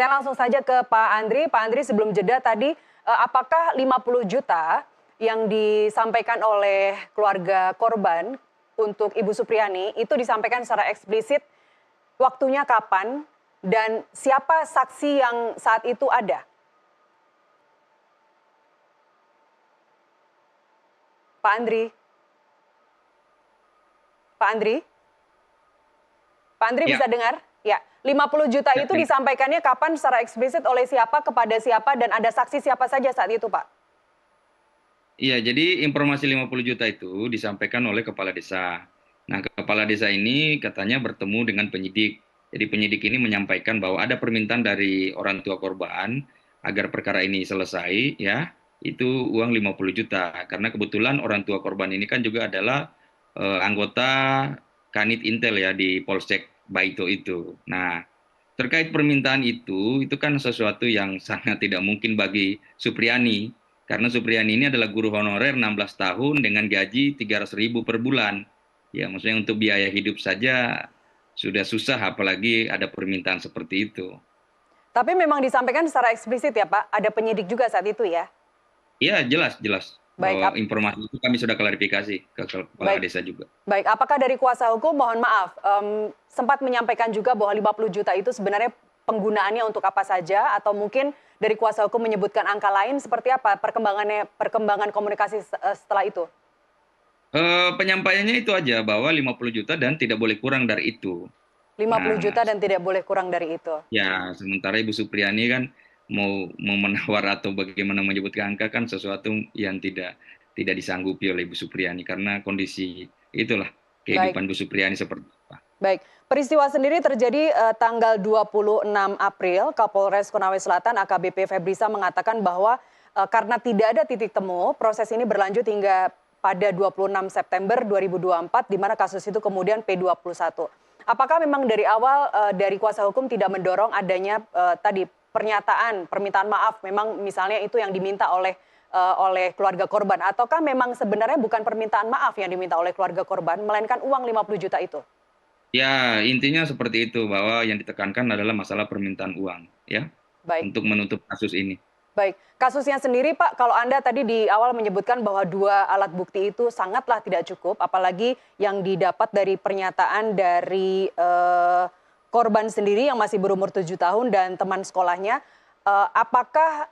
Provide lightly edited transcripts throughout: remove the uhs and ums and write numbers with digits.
Saya langsung saja ke Pak Andri. Pak Andri, sebelum jeda tadi, apakah 50 juta yang disampaikan oleh keluarga korban untuk Ibu Supriani itu disampaikan secara eksplisit, waktunya kapan dan siapa saksi yang saat itu ada? Pak Andri? Pak Andri? Pak Andri Ya, bisa dengar? Ya, 50 juta ya, itu disampaikannya kapan secara eksplisit oleh siapa kepada siapa dan ada saksi siapa saja saat itu, Pak? iya, jadi informasi 50 juta itu disampaikan oleh kepala desa. Nah, kepala desa ini katanya bertemu dengan penyidik. Jadi penyidik ini menyampaikan bahwa ada permintaan dari orang tua korban agar perkara ini selesai, ya, itu uang 50 juta. Karena kebetulan orang tua korban ini kan juga adalah anggota Kanit Intel ya di Polsek Baito itu. Nah, terkait permintaan itu kan sesuatu yang sangat tidak mungkin bagi Supriani, karena Supriani ini adalah guru honorer 16 tahun dengan gaji 300.000 per bulan. Ya, maksudnya untuk biaya hidup saja sudah susah, apalagi ada permintaan seperti itu. Tapi memang disampaikan secara eksplisit ya, Pak. Ada penyidik juga saat itu ya. Iya, jelas, jelas. Baik, Bahwa informasi itu kami sudah klarifikasi ke kepala baik, desa juga. baik. Apakah dari kuasa hukum, mohon maaf, sempat menyampaikan juga bahwa 50 juta itu sebenarnya penggunaannya untuk apa saja, atau mungkin dari kuasa hukum menyebutkan angka lain, seperti apa perkembangan komunikasi setelah itu? Penyampaiannya itu aja, bahwa 50 juta dan tidak boleh kurang dari itu. 50 Nah, juta dan tidak boleh kurang dari itu. ya, sementara Ibu Supriani kan mau menawar atau bagaimana menyebutkan angka kan sesuatu yang tidak disanggupi oleh Ibu Supriani, karena kondisi itulah Baik. kehidupan Ibu Supriani seperti apa. Baik, peristiwa sendiri terjadi tanggal 26 April. Kapolres Konawe Selatan AKBP Febrisa mengatakan bahwa karena tidak ada titik temu, proses ini berlanjut hingga pada 26 September 2024, di mana kasus itu kemudian P21. Apakah memang dari awal dari kuasa hukum tidak mendorong adanya tadi permintaan maaf, memang misalnya itu yang diminta oleh keluarga korban, ataukah memang sebenarnya bukan permintaan maaf yang diminta oleh keluarga korban, melainkan uang 50 juta itu? Ya, intinya seperti itu, bahwa yang ditekankan adalah masalah permintaan uang, ya, Baik. untuk menutup kasus ini. Baik, kasusnya sendiri Pak, kalau Anda tadi di awal menyebutkan bahwa 2 alat bukti itu sangatlah tidak cukup, apalagi yang didapat dari pernyataan dari korban sendiri yang masih berumur 7 tahun dan teman sekolahnya. Apakah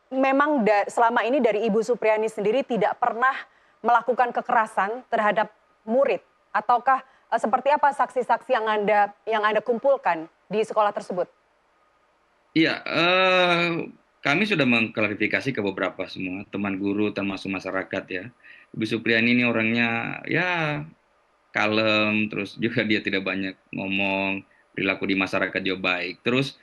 memang selama ini dari Ibu Supriani sendiri tidak pernah melakukan kekerasan terhadap murid? Ataukah seperti apa saksi-saksi yang Anda kumpulkan di sekolah tersebut? Iya, kami sudah mengklarifikasi ke beberapa semua teman guru termasuk masyarakat ya. Ibu Supriani ini orangnya ya kalem, terus juga dia tidak banyak ngomong, perilaku di masyarakat juga baik. Terus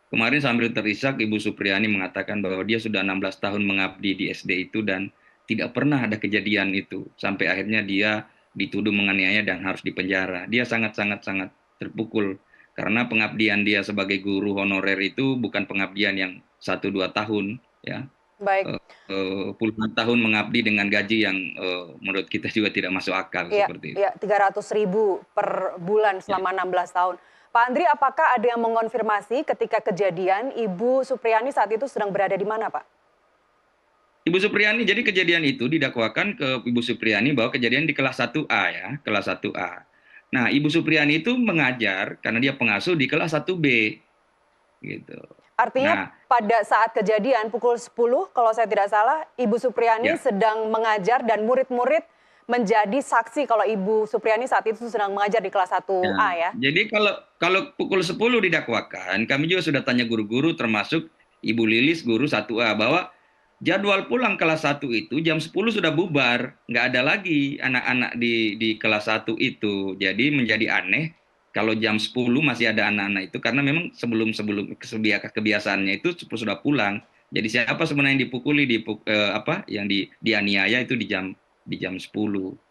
kemarin sambil terisak Ibu Supriani mengatakan bahwa dia sudah 16 tahun mengabdi di SD itu dan tidak pernah ada kejadian itu, sampai akhirnya dia dituduh menganiaya dan harus dipenjara. Dia sangat sangat sangat terpukul karena pengabdian dia sebagai guru honorer itu bukan pengabdian yang 1-2 tahun, ya. Baik. Puluhan tahun mengabdi dengan gaji yang menurut kita juga tidak masuk akal Iya, seperti itu. iya, 300.000 per bulan Ya. selama 16 tahun. Pak Andri, apakah ada yang mengonfirmasi ketika kejadian Ibu Supriani saat itu sedang berada di mana, Pak? Ibu Supriani, jadi kejadian itu didakwakan ke Ibu Supriani bahwa kejadian di kelas 1A ya, kelas 1A. Nah, Ibu Supriani itu mengajar karena dia pengasuh di kelas 1B gitu. Artinya Nah, pada saat kejadian pukul 10 kalau saya tidak salah, Ibu Supriani ya. sedang mengajar dan murid-murid menjadi saksi kalau Ibu Supriani saat itu sedang mengajar di kelas Ya. 1A ya. Jadi kalau pukul 10 didakwakan, kami juga sudah tanya guru-guru termasuk Ibu Lilis guru 1A bahwa jadwal pulang kelas 1 itu jam 10 sudah bubar, nggak ada lagi anak-anak di kelas 1 itu. Jadi menjadi aneh kalau jam 10 masih ada anak-anak itu, karena memang sebelum kebiasaannya itu sudah pulang. Jadi siapa sebenarnya yang dipukuli yang dianiaya itu di jam 10.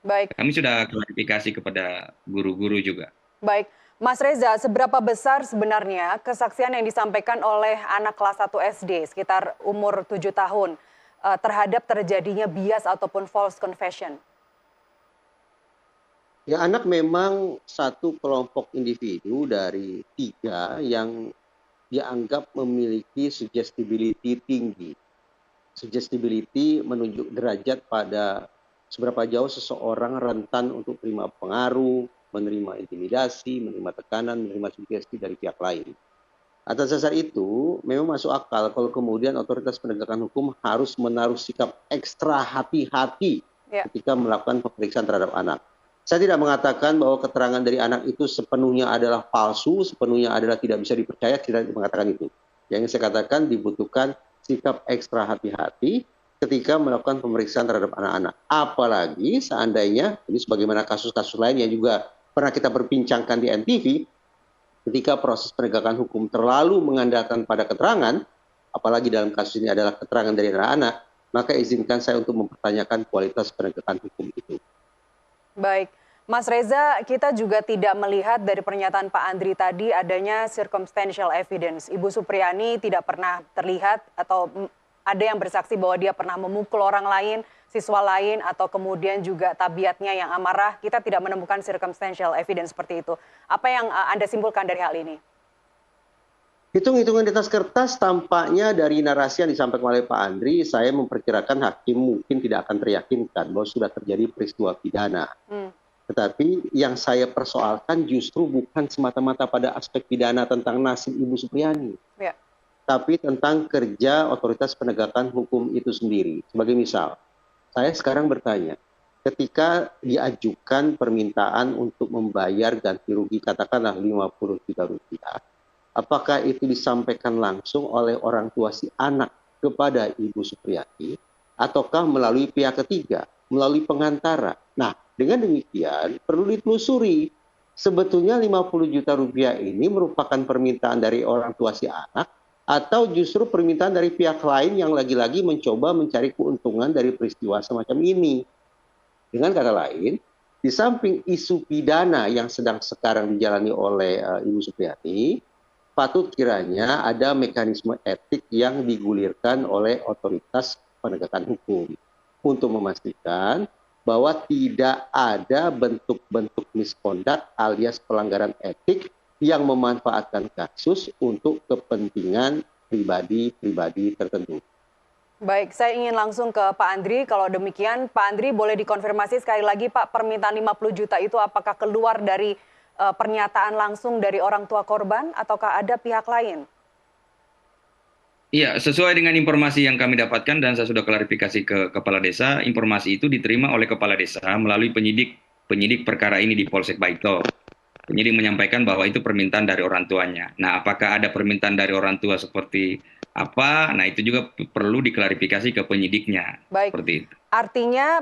Baik. Kami sudah klarifikasi kepada guru-guru juga. Baik, Mas Reza, seberapa besar sebenarnya kesaksian yang disampaikan oleh anak kelas 1 SD sekitar umur 7 tahun terhadap terjadinya bias ataupun false confession? Ya, anak memang satu kelompok individu dari tiga yang dianggap memiliki suggestibility tinggi. Suggestibility menunjuk derajat pada seberapa jauh seseorang rentan untuk terima pengaruh, menerima intimidasi, menerima tekanan, menerima sugesti dari pihak lain. Atas dasar itu, memang masuk akal kalau kemudian otoritas penegakan hukum harus menaruh sikap ekstra hati-hati ketika melakukan pemeriksaan terhadap anak. Saya tidak mengatakan bahwa keterangan dari anak itu sepenuhnya adalah palsu, sepenuhnya adalah tidak bisa dipercaya, tidak mengatakan itu. Yang saya katakan dibutuhkan sikap ekstra hati-hati ketika melakukan pemeriksaan terhadap anak-anak. Apalagi seandainya, ini sebagaimana kasus-kasus lain yang juga pernah kita perbincangkan di NTV, ketika proses penegakan hukum terlalu mengandalkan pada keterangan, apalagi dalam kasus ini adalah keterangan dari anak-anak, maka izinkan saya untuk mempertanyakan kualitas penegakan hukum itu. Baik, Mas Reza, kita juga tidak melihat dari pernyataan Pak Andri tadi adanya circumstantial evidence. Ibu Supriyani tidak pernah terlihat atau ada yang bersaksi bahwa dia pernah memukul orang lain, siswa lain, atau kemudian juga tabiatnya yang amarah. Kita tidak menemukan circumstantial evidence seperti itu. Apa yang Anda simpulkan dari hal ini? Hitung-hitungan di atas kertas tampaknya dari narasi yang disampaikan oleh Pak Andri, saya memperkirakan hakim mungkin tidak akan teryakinkan bahwa sudah terjadi peristiwa pidana. Tetapi yang saya persoalkan justru bukan semata-mata pada aspek pidana tentang nasib Ibu Supriyani. Tapi tentang kerja otoritas penegakan hukum itu sendiri. Sebagai misal, saya sekarang bertanya, ketika diajukan permintaan untuk membayar ganti rugi katakanlah 50 juta rupiah, apakah itu disampaikan langsung oleh orang tua si anak kepada Ibu Supriyani, ataukah melalui pihak ketiga, melalui pengantara? Nah, dengan demikian perlu ditelusuri. Sebetulnya 50 juta rupiah ini merupakan permintaan dari orang tua si anak, atau justru permintaan dari pihak lain yang lagi-lagi mencoba mencari keuntungan dari peristiwa semacam ini. Dengan kata lain, di samping isu pidana yang sedang sekarang dijalani oleh Ibu Supriyani, patut kiranya ada mekanisme etik yang digulirkan oleh otoritas penegakan hukum untuk memastikan bahwa tidak ada bentuk-bentuk misconduct alias pelanggaran etik yang memanfaatkan kasus untuk kepentingan pribadi-pribadi tertentu. Baik, saya ingin langsung ke Pak Andri. Kalau demikian, Pak Andri boleh dikonfirmasi sekali lagi, Pak, permintaan 50 juta itu apakah keluar dari pernyataan langsung dari orang tua korban ataukah ada pihak lain? Iya, sesuai dengan informasi yang kami dapatkan dan saya sudah klarifikasi ke kepala desa, informasi itu diterima oleh kepala desa melalui penyidik perkara ini di Polsek Baito. Penyidik menyampaikan bahwa itu permintaan dari orang tuanya. Nah, apakah ada permintaan dari orang tua seperti apa? Nah, itu juga perlu diklarifikasi ke penyidiknya. Baik, seperti itu. Artinya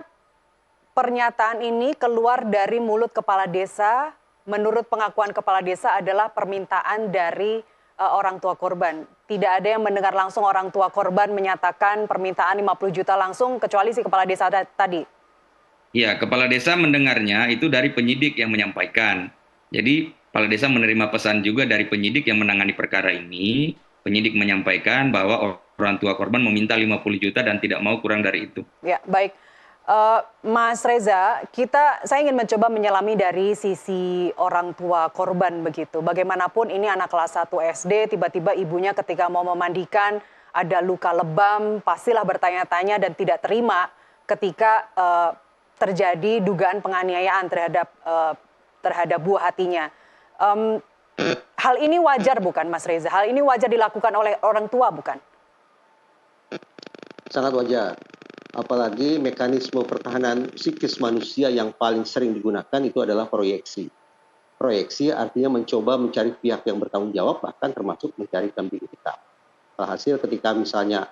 pernyataan ini keluar dari mulut kepala desa, menurut pengakuan kepala desa adalah permintaan dari orang tua korban. Tidak ada yang mendengar langsung orang tua korban menyatakan permintaan 50 juta langsung, kecuali si kepala desa tadi. Ya, kepala desa mendengarnya itu dari penyidik yang menyampaikan. Jadi, kepala desa menerima pesan juga dari penyidik yang menangani perkara ini. Penyidik menyampaikan bahwa orang tua korban meminta 50 juta dan tidak mau kurang dari itu. Ya, baik. Mas Reza, saya ingin mencoba menyelami dari sisi orang tua korban begitu. Bagaimanapun ini anak kelas 1 SD, tiba-tiba ibunya ketika mau memandikan ada luka lebam, pastilah bertanya-tanya dan tidak terima ketika terjadi dugaan penganiayaan terhadap buah hatinya. Hal ini wajar bukan, Mas Reza? Hal ini wajar dilakukan oleh orang tua bukan? Sangat wajar. Apalagi mekanisme pertahanan psikis manusia yang paling sering digunakan itu adalah proyeksi. Proyeksi artinya mencoba mencari pihak yang bertanggung jawab, bahkan termasuk mencari kambing hitam. Alhasil ketika misalnya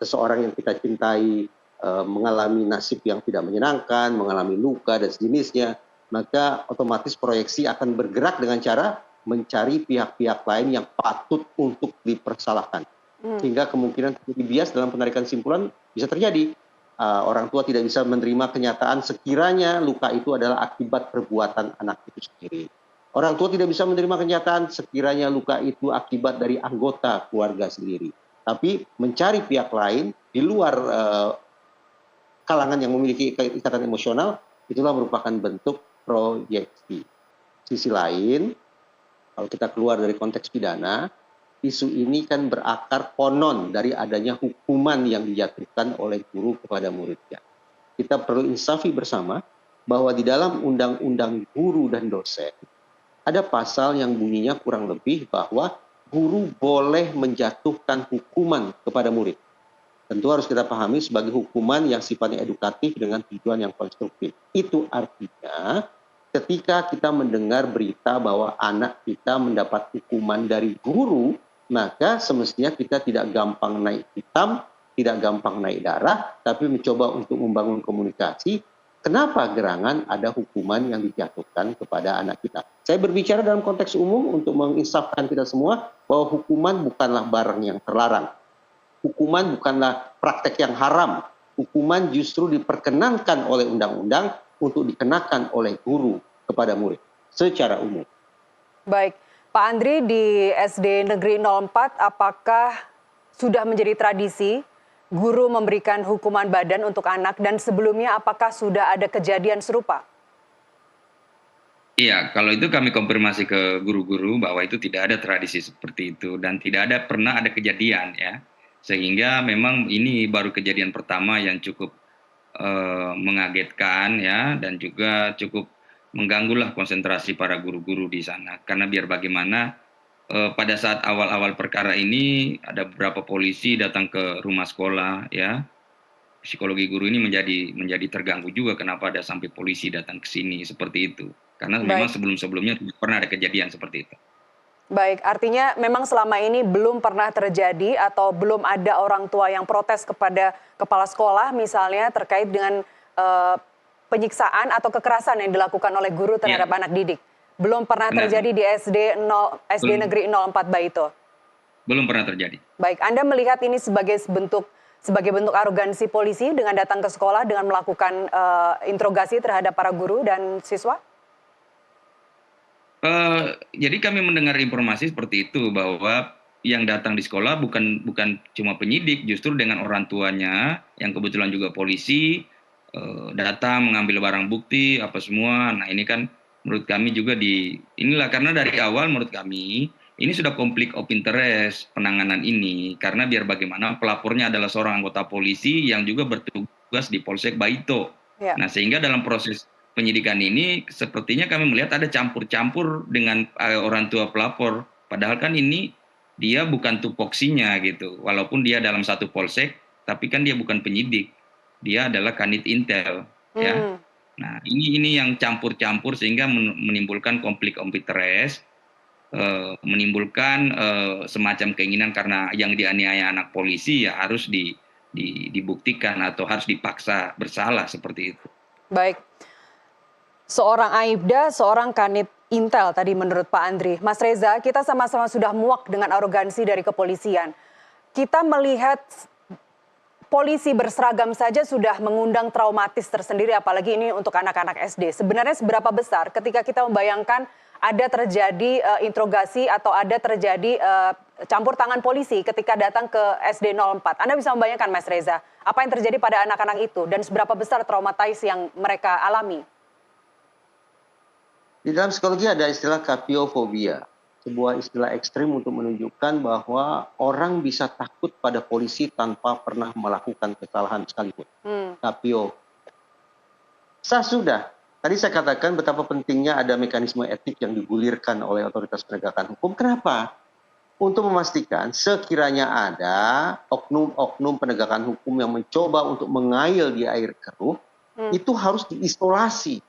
seseorang yang kita cintai mengalami nasib yang tidak menyenangkan, mengalami luka dan sejenisnya, maka otomatis proyeksi akan bergerak dengan cara mencari pihak-pihak lain yang patut untuk dipersalahkan. Sehingga kemungkinan bias dalam penarikan simpulan bisa terjadi. Orang tua tidak bisa menerima kenyataan sekiranya luka itu adalah akibat perbuatan anak itu sendiri. Orang tua tidak bisa menerima kenyataan sekiranya luka itu akibat dari anggota keluarga sendiri. Tapi mencari pihak lain di luar kalangan yang memiliki ikatan emosional, itulah merupakan bentuk proyeksi. Sisi lain, kalau kita keluar dari konteks pidana, isu ini kan berakar konon dari adanya hukuman yang dijatuhkan oleh guru kepada muridnya. Kita perlu insafi bersama bahwa di dalam undang-undang guru dan dosen ada pasal yang bunyinya kurang lebih bahwa guru boleh menjatuhkan hukuman kepada murid. Tentu harus kita pahami sebagai hukuman yang sifatnya edukatif dengan tujuan yang konstruktif. Itu artinya ketika kita mendengar berita bahwa anak kita mendapat hukuman dari guru, maka semestinya kita tidak gampang naik hitam, tidak gampang naik darah, tapi mencoba untuk membangun komunikasi. Kenapa gerangan ada hukuman yang dijatuhkan kepada anak kita? Saya berbicara dalam konteks umum untuk menginsafkan kita semua bahwa hukuman bukanlah barang yang terlarang. Hukuman bukanlah praktek yang haram. Hukuman justru diperkenankan oleh undang-undang untuk dikenakan oleh guru kepada murid secara umum. Baik, Pak Andri di SD Negeri 04, apakah sudah menjadi tradisi guru memberikan hukuman badan untuk anak dan sebelumnya apakah sudah ada kejadian serupa? Iya, kalau itu kami konfirmasi ke guru-guru bahwa itu tidak ada tradisi seperti itu dan pernah ada kejadian ya. Sehingga memang ini baru kejadian pertama yang cukup mengagetkan ya dan juga cukup mengganggulah konsentrasi para guru-guru di sana. Karena biar bagaimana pada saat awal-awal perkara ini ada beberapa polisi datang ke rumah sekolah ya. Psikologi guru ini menjadi terganggu juga kenapa ada sampai polisi datang ke sini seperti itu. Karena memang Baik. sebelum-sebelumnya tidak pernah ada kejadian seperti itu. Baik, artinya memang selama ini belum pernah terjadi atau belum ada orang tua yang protes kepada kepala sekolah misalnya terkait dengan penyiksaan atau kekerasan yang dilakukan oleh guru terhadap anak didik. Belum pernah Benar. terjadi di SD Negeri 04 Baito. Belum pernah terjadi. Baik, Anda melihat ini sebagai bentuk arogansi polisi dengan datang ke sekolah dengan melakukan interogasi terhadap para guru dan siswa? Jadi kami mendengar informasi seperti itu bahwa yang datang di sekolah bukan cuma penyidik, justru dengan orang tuanya yang kebetulan juga polisi datang mengambil barang bukti apa semua. Nah ini kan menurut kami juga inilah karena dari awal menurut kami ini sudah konflik of interest penanganan ini karena biar bagaimana pelapornya adalah seorang anggota polisi yang juga bertugas di Polsek Baito. Ya. Nah sehingga dalam proses penyidikan ini sepertinya kami melihat ada campur-campur dengan orang tua pelapor. Padahal kan ini dia bukan tupoksinya gitu. Walaupun dia dalam satu polsek, tapi kan dia bukan penyidik. Dia adalah kanit intel. Ya. Nah ini yang campur-campur sehingga menimbulkan konflik of interest, menimbulkan semacam keinginan karena yang dianiaya anak polisi ya harus dibuktikan atau harus dipaksa bersalah seperti itu. Baik. Seorang Aibda, seorang kanit intel tadi menurut Pak Andri. Mas Reza, kita sama-sama sudah muak dengan arogansi dari kepolisian. Kita melihat polisi berseragam saja sudah mengundang traumatis tersendiri, apalagi ini untuk anak-anak SD. Sebenarnya seberapa besar ketika kita membayangkan ada terjadi interogasi atau ada terjadi campur tangan polisi ketika datang ke SD 04. Anda bisa membayangkan Mas Reza, apa yang terjadi pada anak-anak itu dan seberapa besar traumatis yang mereka alami? Di dalam psikologi ada istilah kapiofobia, sebuah istilah ekstrim untuk menunjukkan bahwa orang bisa takut pada polisi tanpa pernah melakukan kesalahan sekalipun. Kapio. Sudah. Tadi saya katakan betapa pentingnya ada mekanisme etik yang digulirkan oleh otoritas penegakan hukum. Kenapa? Untuk memastikan sekiranya ada oknum-oknum penegakan hukum yang mencoba untuk mengail di air keruh, itu harus diisolasi.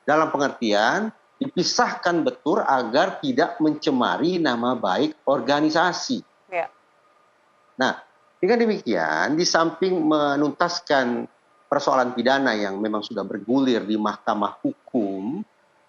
Dalam pengertian dipisahkan betul agar tidak mencemari nama baik organisasi. Ya. Nah, dengan demikian, di samping menuntaskan persoalan pidana yang memang sudah bergulir di mahkamah hukum,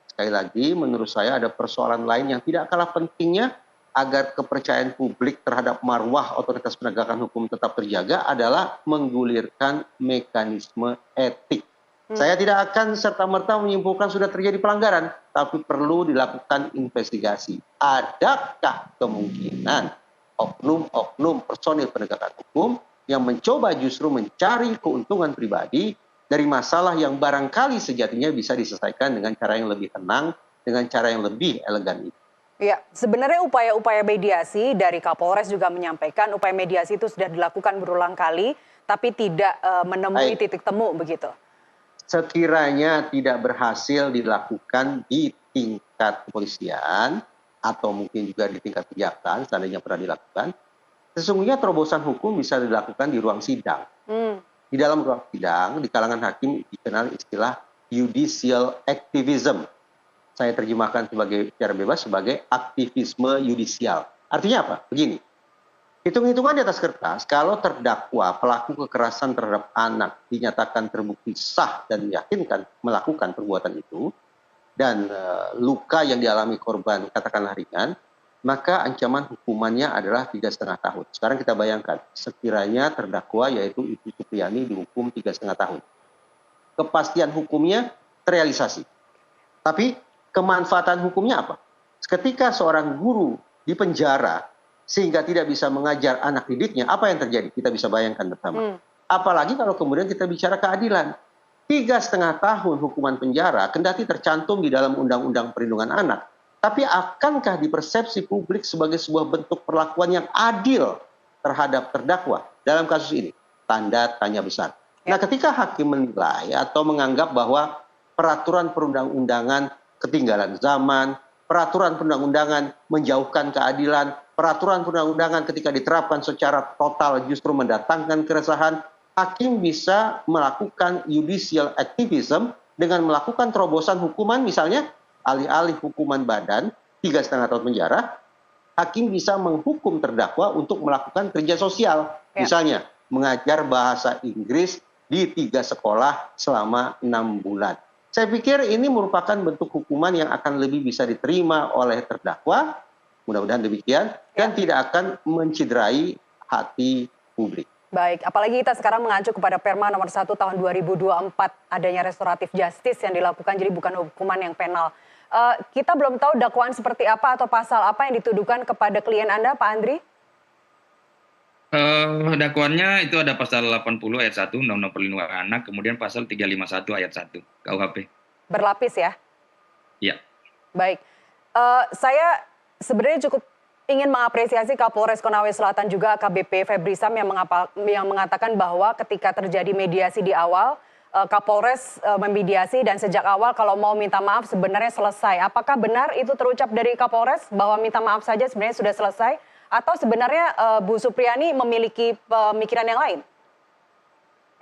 sekali lagi menurut saya ada persoalan lain yang tidak kalah pentingnya agar kepercayaan publik terhadap marwah otoritas penegakan hukum tetap terjaga adalah menggulirkan mekanisme etik. Saya tidak akan serta-merta menyimpulkan sudah terjadi pelanggaran, tapi perlu dilakukan investigasi. Adakah kemungkinan oknum-oknum personil penegakan hukum yang mencoba justru mencari keuntungan pribadi dari masalah yang barangkali sejatinya bisa diselesaikan dengan cara yang lebih tenang, dengan cara yang lebih elegan itu. Ya, sebenarnya upaya-upaya mediasi dari Kapolres juga menyampaikan upaya mediasi itu sudah dilakukan berulang kali, tapi tidak menemui Baik, titik temu begitu. sekiranya tidak berhasil dilakukan di tingkat kepolisian atau mungkin juga di tingkat kejaksaan, seandainya pernah dilakukan, sesungguhnya terobosan hukum bisa dilakukan di ruang sidang. Hmm, Di dalam ruang sidang, di kalangan hakim dikenal istilah judicial activism. Saya terjemahkan secara bebas sebagai aktivisme yudisial. Artinya apa? Begini, hitung-hitungan di atas kertas, kalau terdakwa pelaku kekerasan terhadap anak dinyatakan terbukti sah dan meyakinkan melakukan perbuatan itu, dan luka yang dialami korban katakanlah ringan, maka ancaman hukumannya adalah 3,5 tahun. Sekarang kita bayangkan, sekiranya terdakwa yaitu Ibu Supriyani dihukum 3,5 tahun. Kepastian hukumnya terrealisasi. Tapi kemanfaatan hukumnya apa? Ketika seorang guru di penjara sehingga tidak bisa mengajar anak didiknya, apa yang terjadi? Kita bisa bayangkan bersama. Apalagi kalau kemudian kita bicara keadilan. 3,5 tahun hukuman penjara, kendati tercantum di dalam Undang-Undang Perlindungan Anak. Tapi akankah dipersepsi publik sebagai sebuah bentuk perlakuan yang adil terhadap terdakwa dalam kasus ini? Tanda tanya besar. Nah, ketika hakim menilai atau menganggap bahwa peraturan perundang-undangan ketinggalan zaman, peraturan perundang-undangan menjauhkan keadilan, peraturan perundang-undangan ketika diterapkan secara total justru mendatangkan keresahan, hakim bisa melakukan judicial activism dengan melakukan terobosan hukuman, misalnya alih-alih hukuman badan 3,5 tahun penjara, hakim bisa menghukum terdakwa untuk melakukan kerja sosial, misalnya mengajar bahasa Inggris di 3 sekolah selama 6 bulan. Saya pikir ini merupakan bentuk hukuman yang akan lebih bisa diterima oleh terdakwa, mudah-mudahan demikian, dan tidak akan menciderai hati publik. Baik, apalagi kita sekarang mengacu kepada Perma nomor 1 tahun 2024, adanya restoratif justice yang dilakukan, jadi bukan hukuman yang penal. Kita belum tahu dakwaan seperti apa atau pasal apa yang dituduhkan kepada klien Anda, Pak Andri? Dakwaannya itu ada pasal 80 ayat 1 Undang-Undang Perlindungan Anak, kemudian pasal 351 ayat 1 KUHP. Berlapis ya? Iya. Baik, saya sebenarnya cukup ingin mengapresiasi Kapolres Konawe Selatan juga AKBP Febri Sam yang mengatakan bahwa ketika terjadi mediasi di awal, Kapolres memediasi dan sejak awal kalau mau minta maaf sebenarnya selesai. Apakah benar itu terucap dari Kapolres bahwa minta maaf saja sebenarnya sudah selesai? Atau sebenarnya Bu Supriyani memiliki pemikiran yang lain?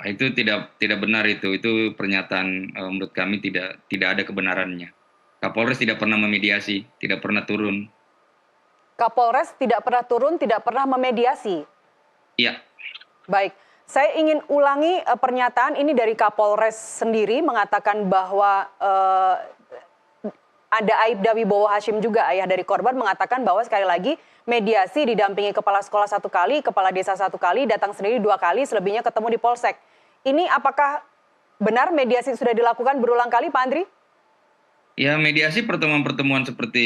Itu tidak benar itu pernyataan menurut kami tidak ada kebenarannya. Kapolres tidak pernah memediasi, tidak pernah turun. Kapolres tidak pernah turun, tidak pernah memediasi? Iya. Baik, saya ingin ulangi pernyataan ini dari Kapolres sendiri mengatakan bahwa ada Aibda Wibowo Hashim juga, ayah dari korban, mengatakan bahwa sekali lagi mediasi didampingi kepala sekolah 1 kali, kepala desa 1 kali, datang sendiri 2 kali, selebihnya ketemu di Polsek. Ini apakah benar mediasi sudah dilakukan berulang kali, Pak Andri? Ya, mediasi pertemuan-pertemuan seperti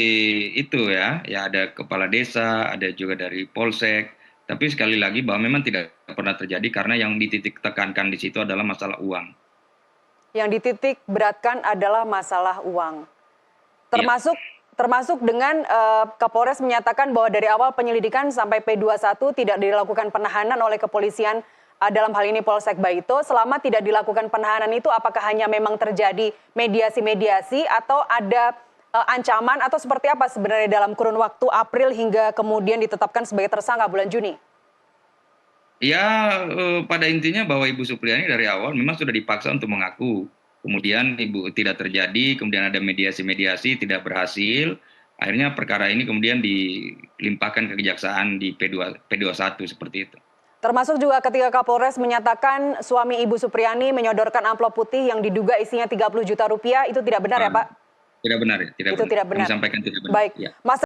itu ya. Ya, ada kepala desa, ada juga dari Polsek. Tapi sekali lagi bahwa memang tidak pernah terjadi karena yang dititik tekankan di situ adalah masalah uang. Yang dititik beratkan adalah masalah uang. Termasuk dengan Kapolres menyatakan bahwa dari awal penyelidikan sampai P21 tidak dilakukan penahanan oleh kepolisian dalam hal ini Polsek Baito. Selama tidak dilakukan penahanan itu apakah hanya memang terjadi mediasi-mediasi atau ada ancaman atau seperti apa sebenarnya dalam kurun waktu April hingga kemudian ditetapkan sebagai tersangka bulan Juni? Ya, pada intinya bahwa Ibu Supriyani dari awal memang sudah dipaksa untuk mengaku. Kemudian Ibu tidak terjadi, kemudian ada mediasi-mediasi tidak berhasil. Akhirnya perkara ini kemudian dilimpahkan ke kejaksaan di P21 seperti itu. Termasuk juga ketika Kapolres menyatakan suami Ibu Supriyani menyodorkan amplop putih yang diduga isinya 30 juta rupiah, itu tidak benar ya Pak? Tidak benar ya, Itu tidak benar. Kami sampaikan tidak benar. Baik, Ya. Mas